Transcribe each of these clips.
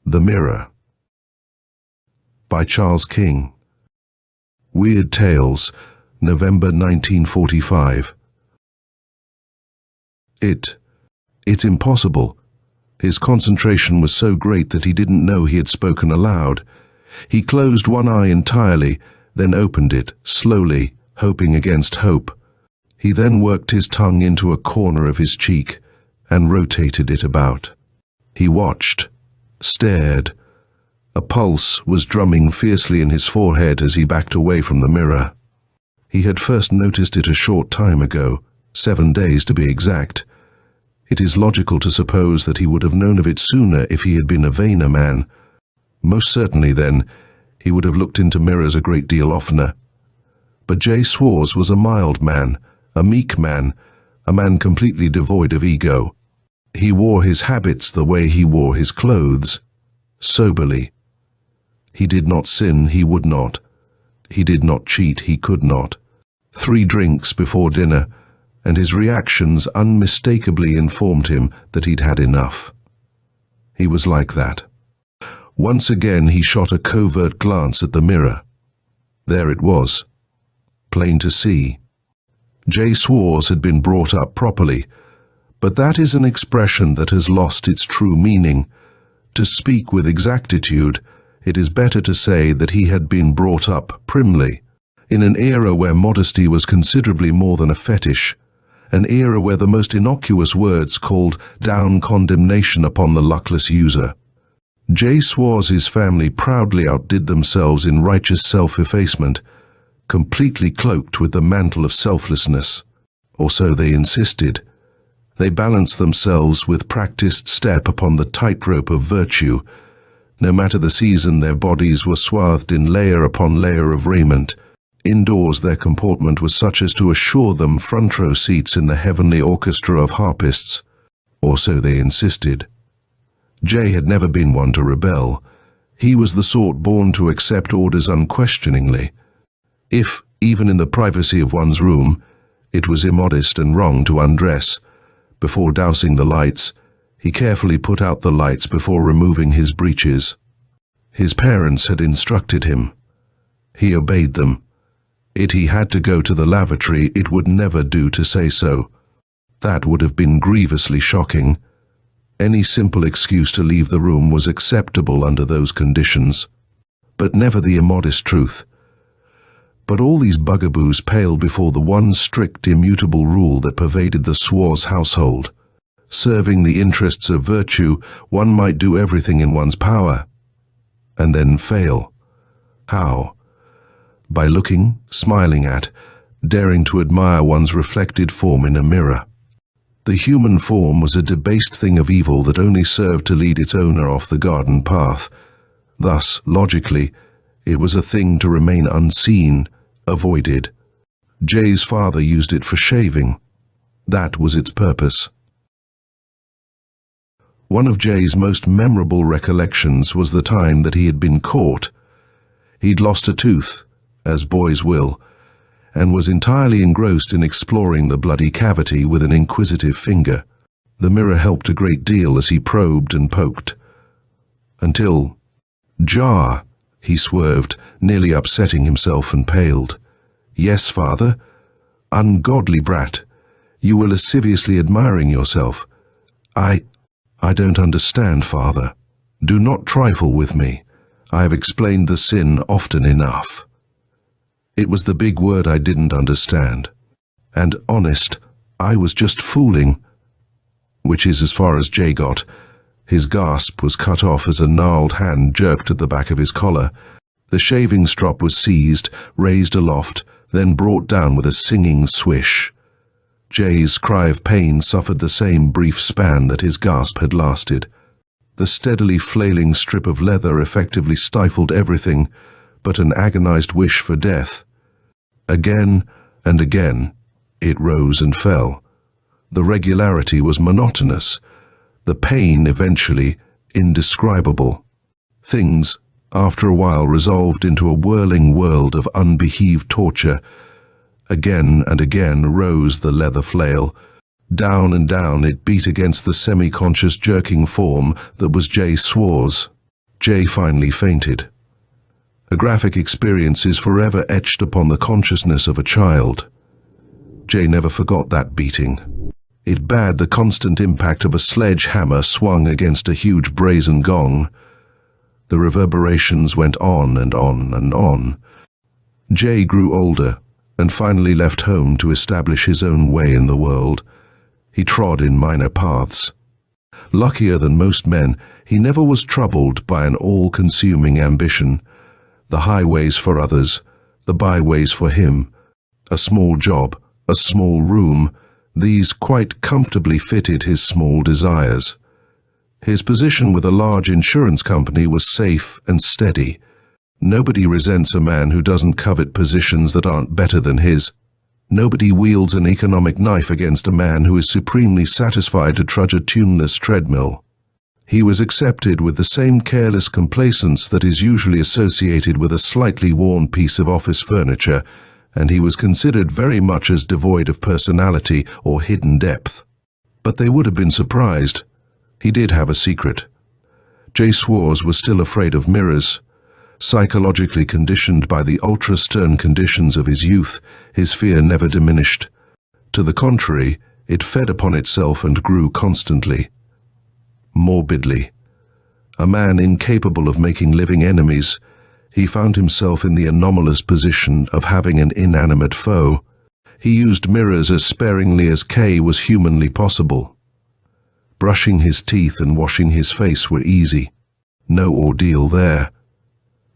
The Mirror by Charles King. Weird Tales, November 1945. It's impossible. His concentration was so great that he didn't know he had spoken aloud. He closed one eye entirely, then opened it, slowly, hoping against hope. He then worked his tongue into a corner of his cheek and rotated it about. He watched, stared. A pulse was drumming fiercely in his forehead as he backed away from the mirror. He had first noticed it a short time ago, 7 days to be exact. It is logical to suppose that he would have known of it sooner if he had been a vainer man. Most certainly, then, he would have looked into mirrors a great deal oftener. But J. Swartz was a mild man, a meek man, a man completely devoid of ego. He wore his habits the way he wore his clothes, soberly. He did not sin, he would not. He did not cheat, he could not. 3 drinks before dinner, and his reactions unmistakably informed him that he'd had enough. He was like that. Once again he shot a covert glance at the mirror. There it was, plain to see. J. Swartz had been brought up properly, but that is an expression that has lost its true meaning. To speak with exactitude, it is better to say that he had been brought up primly, in an era where modesty was considerably more than a fetish, an era where the most innocuous words called down condemnation upon the luckless user. J. Swartz's family proudly outdid themselves in righteous self-effacement, completely cloaked with the mantle of selflessness, or so they insisted. They balanced themselves with practiced step upon the tightrope of virtue. No matter the season, their bodies were swathed in layer upon layer of raiment. Indoors, their comportment was such as to assure them front-row seats in the heavenly orchestra of harpists, or so they insisted. Jay had never been one to rebel. He was the sort born to accept orders unquestioningly. If, even in the privacy of one's room, it was immodest and wrong to undress, before dousing the lights, he carefully put out the lights before removing his breeches. His parents had instructed him. He obeyed them. If he had to go to the lavatory, it would never do to say so. That would have been grievously shocking. Any simple excuse to leave the room was acceptable under those conditions, but never the immodest truth. But all these bugaboos paled before the one strict, immutable rule that pervaded the Swartz household. Serving the interests of virtue, one might do everything in one's power, and then fail. How? By looking, smiling at, daring to admire one's reflected form in a mirror. The human form was a debased thing of evil that only served to lead its owner off the garden path. Thus, logically, it was a thing to remain unseen, avoided. Jay's father used it for shaving. That was its purpose. One of Jay's most memorable recollections was the time that he had been caught. He'd lost a tooth, as boys will, and was entirely engrossed in exploring the bloody cavity with an inquisitive finger. The mirror helped a great deal as he probed and poked. Until, jar, he swerved, nearly upsetting himself, and paled. Yes, father. Ungodly brat. You were lasciviously admiring yourself. I don't understand, father. Do not trifle with me. I have explained the sin often enough. It was the big word I didn't understand. And honest, I was just fooling. Which is as far as Jay got. His gasp was cut off as a gnarled hand jerked at the back of his collar. The shaving strop was seized, raised aloft, then brought down with a singing swish. Jay's cry of pain suffered the same brief span that his gasp had lasted. The steadily flailing strip of leather effectively stifled everything but an agonized wish for death. Again and again, it rose and fell. The regularity was monotonous, the pain eventually indescribable. Things, after a while, resolved into a whirling world of unbeheaved torture. Again and again rose the leather flail. Down and down it beat against the semi-conscious jerking form that was J. Swartz. Jay finally fainted. A graphic experience is forever etched upon the consciousness of a child. Jay never forgot that beating. It bared the constant impact of a sledgehammer swung against a huge brazen gong. The reverberations went on and on and on. Jay grew older and finally left home to establish his own way in the world. He trod in minor paths. Luckier than most men, he never was troubled by an all-consuming ambition. The highways for others, the byways for him. A small job, a small room, these quite comfortably fitted his small desires. His position with a large insurance company was safe and steady. Nobody resents a man who doesn't covet positions that aren't better than his. Nobody wields an economic knife against a man who is supremely satisfied to trudge a tuneless treadmill. He was accepted with the same careless complacence that is usually associated with a slightly worn piece of office furniture, and he was considered very much as devoid of personality or hidden depth. But they would have been surprised. He did have a secret. Jay Swartz was still afraid of mirrors. Psychologically conditioned by the ultra-stern conditions of his youth, his fear never diminished. To the contrary, it fed upon itself and grew constantly. Morbidly. A man incapable of making living enemies, he found himself in the anomalous position of having an inanimate foe. He used mirrors as sparingly as was humanly possible. Brushing his teeth and washing his face were easy. No ordeal there.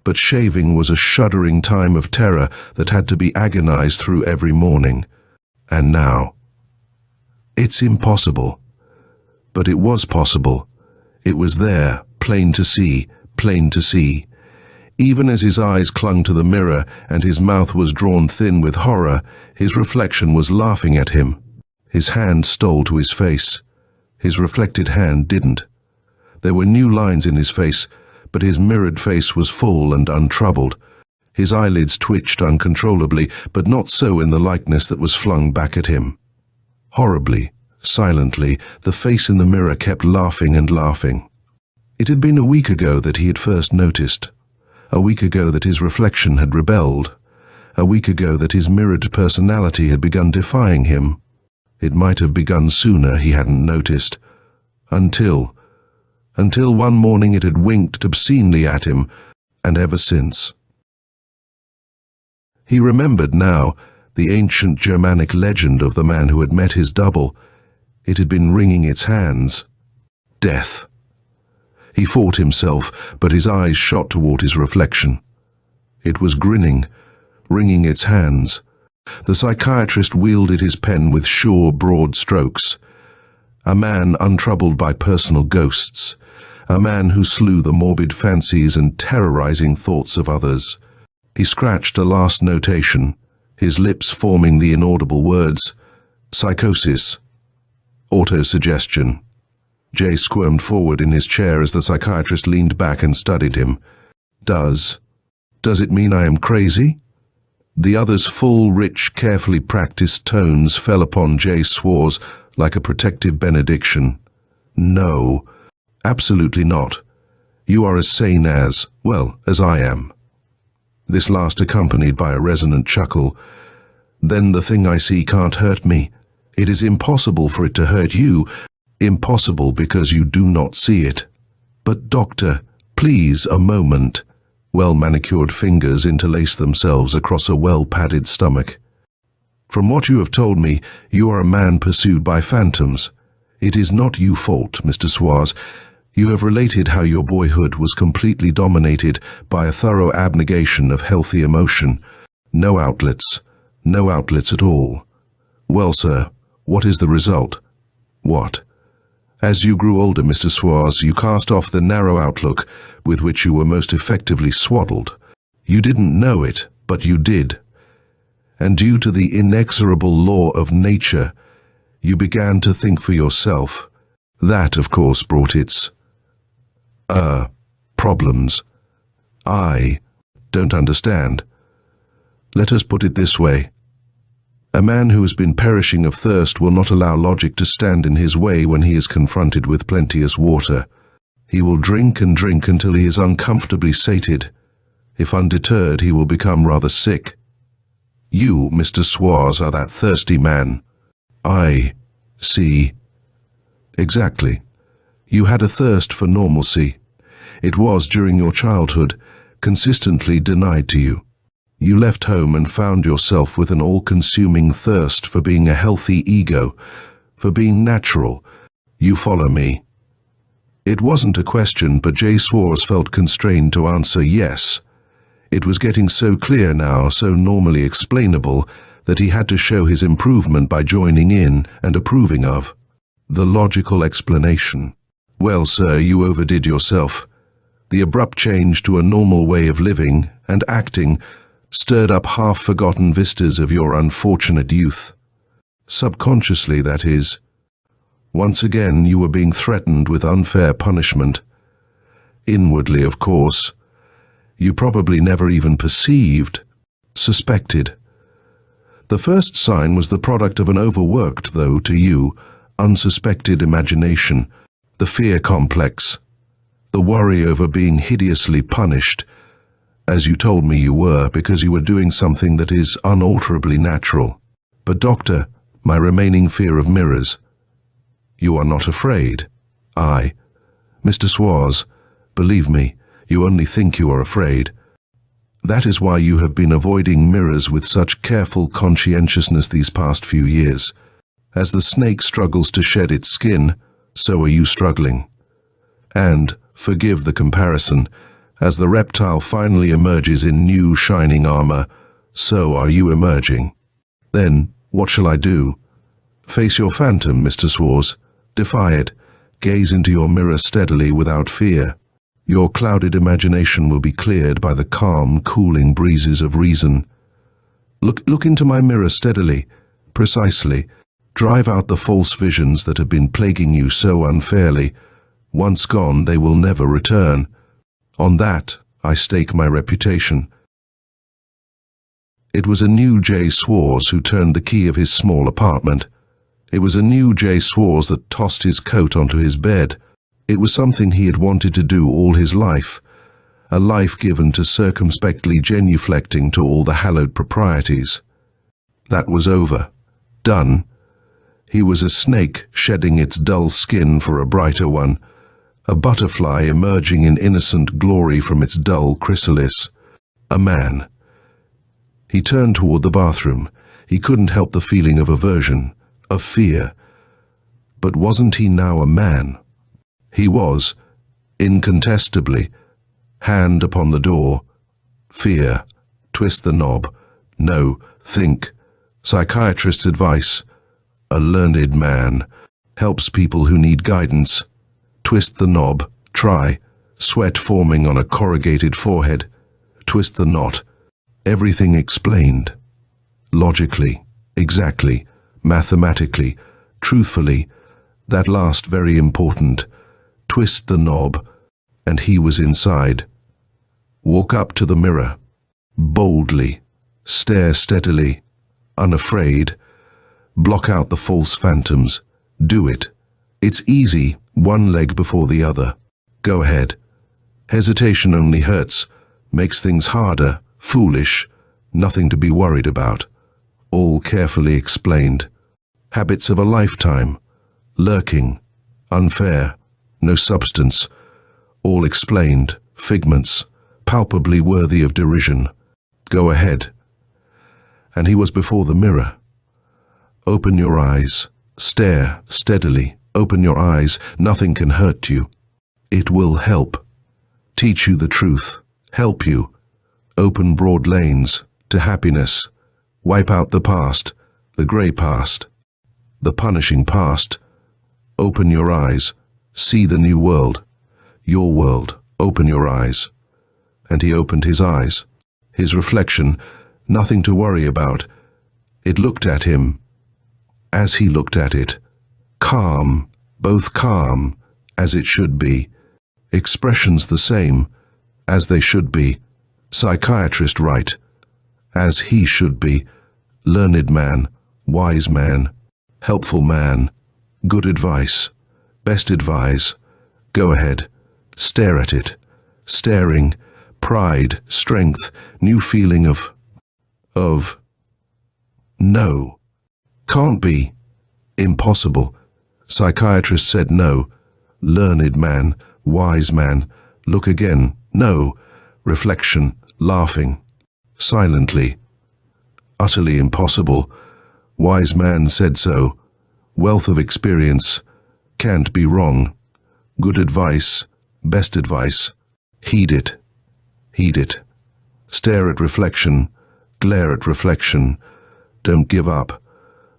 But shaving was a shuddering time of terror that had to be agonized through every morning. And now? It's impossible. But it was possible. It was there, plain to see, plain to see. Even as his eyes clung to the mirror and his mouth was drawn thin with horror, his reflection was laughing at him. His hand stole to his face. His reflected hand didn't. There were new lines in his face, but his mirrored face was full and untroubled. His eyelids twitched uncontrollably, but not so in the likeness that was flung back at him. Horribly, silently, the face in the mirror kept laughing and laughing. It had been a week ago that he had first noticed. A week ago that his reflection had rebelled. A week ago that his mirrored personality had begun defying him. It might have begun sooner, he hadn't noticed. Until one morning it had winked obscenely at him, and ever since. He remembered now the ancient Germanic legend of the man who had met his double. It had been wringing its hands. Death. He fought himself, but his eyes shot toward his reflection. It was grinning, wringing its hands. The psychiatrist wielded his pen with sure, broad strokes. A man untroubled by personal ghosts. A man who slew the morbid fancies and terrorizing thoughts of others. He scratched a last notation, his lips forming the inaudible words, psychosis, autosuggestion. Jay squirmed forward in his chair as the psychiatrist leaned back and studied him. Does it mean I am crazy? The other's full, rich, carefully practiced tones fell upon Jay Swartz like a protective benediction. No. Absolutely not. You are as sane as I am. This last accompanied by a resonant chuckle. Then the thing I see can't hurt me. It is impossible for it to hurt you. Impossible because you do not see it. But doctor, please, a moment. Well-manicured fingers interlace themselves across a well-padded stomach. From what you have told me, you are a man pursued by phantoms. It is not your fault, Mr. Swartz. You have related how your boyhood was completely dominated by a thorough abnegation of healthy emotion. No outlets at all. Well, sir, what is the result? What? As you grew older, Mr. Swartz, you cast off the narrow outlook with which you were most effectively swaddled. You didn't know it, but you did. And due to the inexorable law of nature, you began to think for yourself. That, of course, brought its problems. I don't understand. Let us put it this way. A man who has been perishing of thirst will not allow logic to stand in his way when he is confronted with plenteous water. He will drink and drink until he is uncomfortably sated. If undeterred, he will become rather sick. You, Mr. Swaz, are that thirsty man. I see. Exactly. You had a thirst for normalcy. It was, during your childhood, consistently denied to you. You left home and found yourself with an all-consuming thirst for being a healthy ego, for being natural. You follow me? It wasn't a question, but Jay Swaz felt constrained to answer yes. It was getting so clear now, so normally explainable, that he had to show his improvement by joining in and approving of. The logical explanation. Well, sir, you overdid yourself. The abrupt change to a normal way of living and acting stirred up half-forgotten vistas of your unfortunate youth. Subconsciously, that is. Once again, you were being threatened with unfair punishment. Inwardly, of course. You probably never even perceived, suspected. The first sign was the product of an overworked, though, to you, unsuspected imagination, the fear complex, the worry over being hideously punished, as you told me you were, because you were doing something that is unalterably natural. But, Doctor, my remaining fear of mirrors. You are not afraid. I. Mr. Swaz, believe me, you only think you are afraid. That is why you have been avoiding mirrors with such careful conscientiousness these past few years. As the snake struggles to shed its skin, so are you struggling. And, forgive the comparison, as the reptile finally emerges in new shining armor, so are you emerging. Then, what shall I do? Face your phantom, Mr. Swaz. Defy it. Gaze into your mirror steadily without fear. Your clouded imagination will be cleared by the calm, cooling breezes of reason. Look into my mirror steadily, precisely. Drive out the false visions that have been plaguing you so unfairly. Once gone, they will never return. On that, I stake my reputation. It was a new Jay Swaz who turned the key of his small apartment. It was a new Jay Swaz that tossed his coat onto his bed. It was something he had wanted to do all his life, a life given to circumspectly genuflecting to all the hallowed proprieties. That was over. Done. He was a snake shedding its dull skin for a brighter one, a butterfly emerging in innocent glory from its dull chrysalis. A man. He turned toward the bathroom. He couldn't help the feeling of aversion, of fear. But wasn't he now a man? He was, incontestably. Hand upon the door. Fear. Twist the knob. No. Think. Psychiatrist's advice. A learned man. Helps people who need guidance. Twist the knob. Try. Sweat forming on a corrugated forehead. Twist the knot. Everything explained. Logically. Exactly. Mathematically. Truthfully. That last very important. Twist the knob, and he was inside. Walk up to the mirror. Boldly. Stare steadily. Unafraid. Block out the false phantoms. Do it. It's easy, one leg before the other. Go ahead. Hesitation only hurts, makes things harder, foolish, nothing to be worried about. All carefully explained. Habits of a lifetime. Lurking. Unfair. No substance. All explained. Figments. Palpably worthy of derision. Go ahead. And he was before the mirror. Open your eyes. Stare steadily. Open your eyes. Nothing can hurt you. It will help. Teach you the truth. Help you. Open broad lanes to happiness. Wipe out the past, the grey past, the punishing past. Open your eyes. See the new world. Your world. Open your eyes. And he opened his eyes. His reflection, nothing to worry about. It looked at him, as he looked at it. Calm, both calm, as it should be. Expressions the same, as they should be. Psychiatrist right, as he should be. Learned man, wise man, helpful man. Good advice. Best advise. Go ahead. Stare at it. Staring. Pride, strength, new feeling of... No. Can't be. Impossible. Psychiatrist said no. Learned man, wise man. Look again. No. Reflection, laughing. Silently. Utterly impossible. Wise man said so. Wealth of experience. Can't be wrong. Good advice. Best advice. Heed it. Heed it. Stare at reflection. Glare at reflection. Don't give up.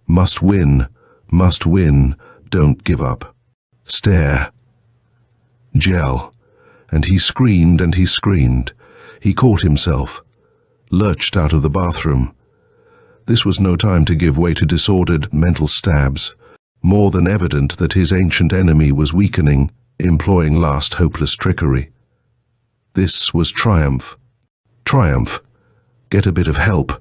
Must win. Must win. Don't give up. Stare. Gel. And he screamed and he screamed. He caught himself. Lurched out of the bathroom. This was no time to give way to disordered mental stabs. More than evident that his ancient enemy was weakening, employing last hopeless trickery. This was triumph. Triumph. Get a bit of help.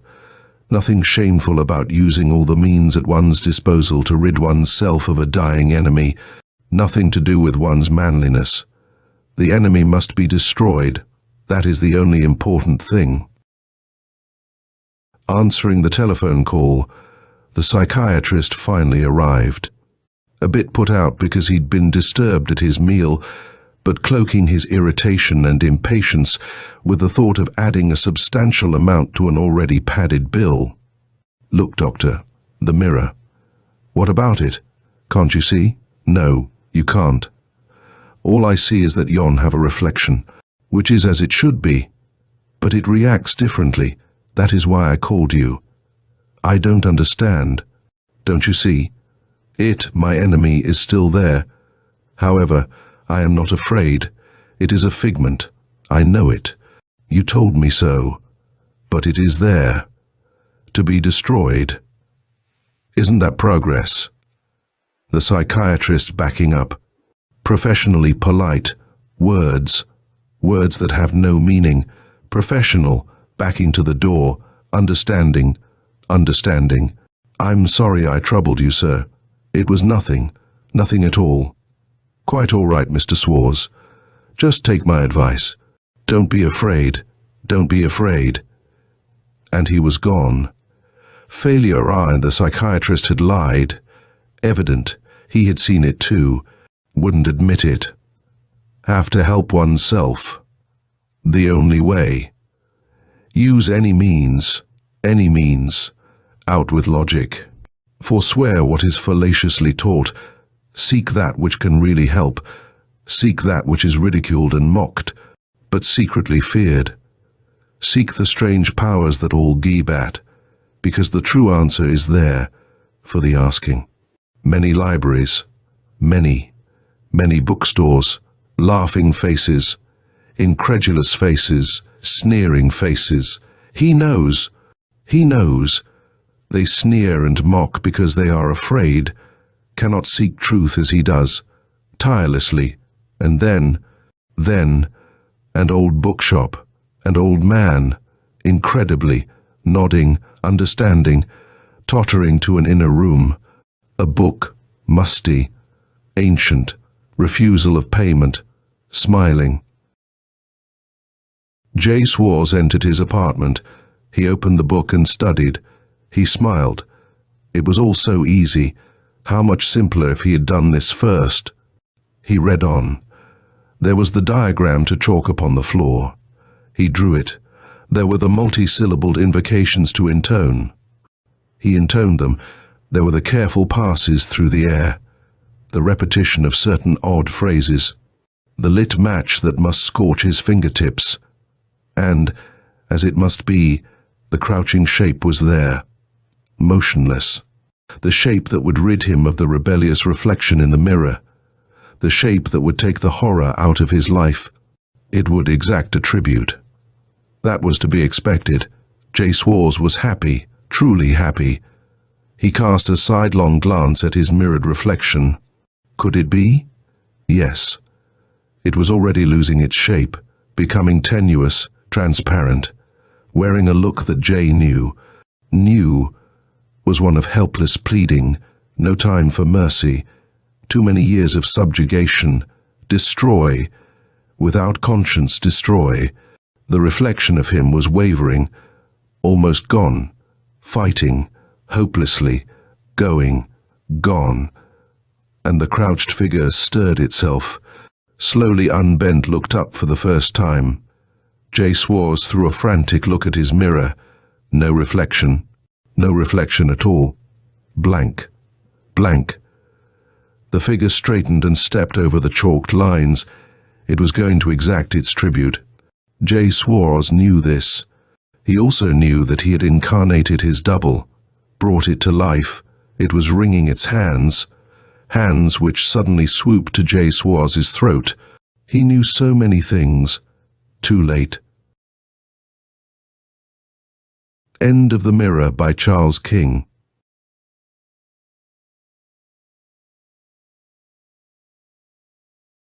Nothing shameful about using all the means at one's disposal to rid one's self of a dying enemy. Nothing to do with one's manliness. The enemy must be destroyed. That is the only important thing. Answering the telephone call, the psychiatrist finally arrived. A bit put out because he'd been disturbed at his meal, but cloaking his irritation and impatience with the thought of adding a substantial amount to an already padded bill. Look, doctor, the mirror. What about it? Can't you see? No, you can't. All I see is that yon have a reflection, which is as it should be. But it reacts differently. That is why I called you. I don't understand. Don't you see? It, my enemy, is still there. However, I am not afraid. It is a figment. I know it. You told me so. But it is there. To be destroyed. Isn't that progress? The psychiatrist backing up. Professionally polite. Words. Words that have no meaning. Professional. Backing to the door. Understanding. Understanding. I'm sorry I troubled you, sir. It was nothing. Nothing at all. Quite all right, Mr. Swartz. Just take my advice. Don't be afraid. Don't be afraid. And he was gone. Failure, and the psychiatrist had lied. Evident. He had seen it too. Wouldn't admit it. Have to help oneself. The only way. Use any means. Any means. Out with logic. Forswear what is fallaciously taught. Seek that which can really help. Seek that which is ridiculed and mocked, but secretly feared. Seek the strange powers that all gibe at, because the true answer is there for the asking. Many libraries, many bookstores, laughing faces, incredulous faces, sneering faces. He knows. He knows. They sneer and mock because they are afraid, cannot seek truth as he does, tirelessly, and then, and old bookshop, and old man, incredibly, nodding, understanding, tottering to an inner room, a book, musty, ancient, refusal of payment, smiling. J. Swartz entered his apartment. He opened the book and studied. He smiled. It was all so easy. How much simpler if he had done this first. He read on. There was the diagram to chalk upon the floor. He drew it. There were the multi-syllabled invocations to intone. He intoned them. There were the careful passes through the air, the repetition of certain odd phrases, the lit match that must scorch his fingertips. And, as it must be, the crouching shape was there, motionless. The shape that would rid him of the rebellious reflection in the mirror. The shape that would take the horror out of his life. It would exact a tribute. That was to be expected. J. Swartz was happy, truly happy. He cast a sidelong glance at his mirrored reflection. Could it be? Yes. It was already losing its shape, becoming tenuous, transparent, wearing a look that Jay knew was one of helpless pleading, no time for mercy, too many years of subjugation, destroy, without conscience destroy. The reflection of him was wavering, almost gone, fighting, hopelessly, going, gone. And the crouched figure stirred itself, slowly unbent, looked up for the first time. Jay Swartz threw a frantic look at his mirror. No reflection at all. Blank. Blank. The figure straightened and stepped over the chalked lines. It was going to exact its tribute. Jay Swartz knew this. He also knew that he had incarnated his double, brought it to life. It was wringing its hands which suddenly swooped to Jay Swartz's throat. He knew so many things. Too late. End of The Mirror by Charles King.